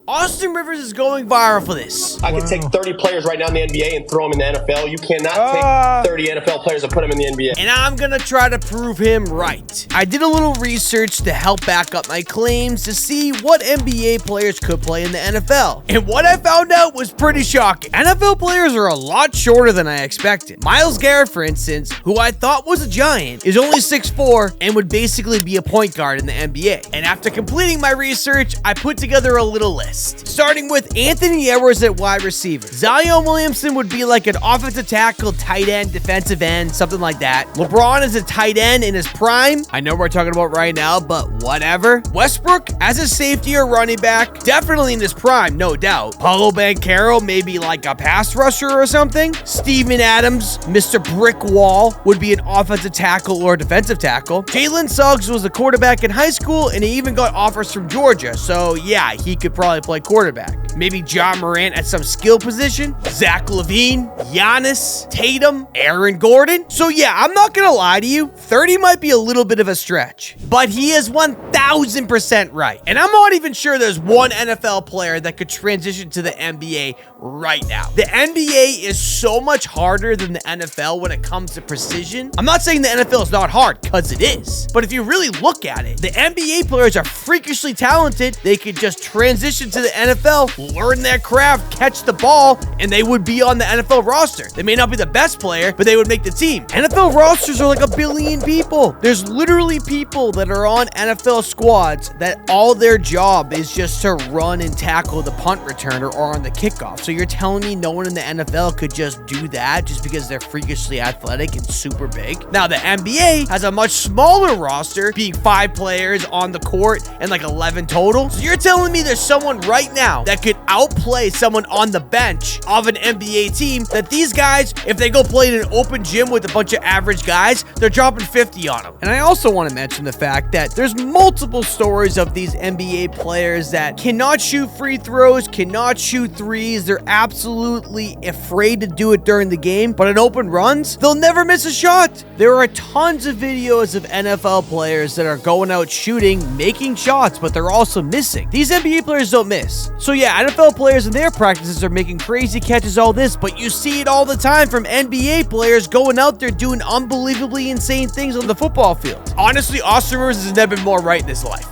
Austin Rivers is going viral for this. I could take 30 players right now in the NBA and throw them in the NFL. You cannot take 30 NFL players and put them in the NBA. And I'm gonna try to prove him right. I did a little research to help back up my claims to see what NBA players could play in the NFL. And what I found out was pretty shocking. NFL players are a lot shorter than I expected. Myles Garrett, for instance, who I thought was a giant, is only 6'4" and would basically be a point guard in the NBA. And after completing my research, I put together a little list. Starting with Anthony Edwards at wide receiver. Zion Williamson would be like an offensive tackle, tight end, defensive end, something like that. LeBron is a tight end in his prime. I know we're talking about right now, but whatever. Westbrook as a safety or running back, definitely in his prime, no doubt. Paulo Banchero, maybe like a pass rusher or something. Steven Adams, Mr. Brick Wall, would be an offensive tackle or defensive tackle. Jalen Suggs was a quarterback in high school, and he even got offers from Georgia, so yeah, he could probably play quarterback. Maybe John Morant at some skill position. Zach LaVine, Giannis, Tatum, Aaron Gordon. So yeah, I'm not gonna lie to you, 30 might be a little bit of a stretch, but he is 1000% right. And I'm not even sure there's one NFL player that could transition to the NBA right now. The NBA is so much harder than the NFL when it comes to precision. I'm not saying the NFL is not hard, because it is. But if you really look at it, the NBA players are freakishly talented. They could just transition to the NFL, learn their craft, catch the ball, and they would be on the NFL roster. They may not be the best player, but they would make the team. NFL rosters are like 1 billion people. There's literally people that are on NFL squads that all their job is just to run and tackle the punt returner or on the kickoff. So you're telling me no one in the NFL could just do that just because they're freakishly athletic and super big? Now, the NBA has a much smaller roster, being 5 players on the court and like 11 total. So you're telling me there's someone right now that could outplay someone on the bench of an NBA team, that these guys, if they go play in an open gym with a bunch of average guys, they're dropping 50 on them. And I also want to mention the fact that there's multiple stories of these NBA players that cannot shoot free throws, cannot shoot threes. They're absolutely afraid to do it during the game, but in open runs, they'll never miss a shot. There are tons of videos of NFL players that are going out shooting, making shots, but they're also missing. These NBA players don't miss. So yeah, NFL players in their practices are making crazy catches, all this, but you see it all the time from NBA players going out there doing unbelievably insane things on the football field. Honestly, Austin Rivers has never been more right in his life.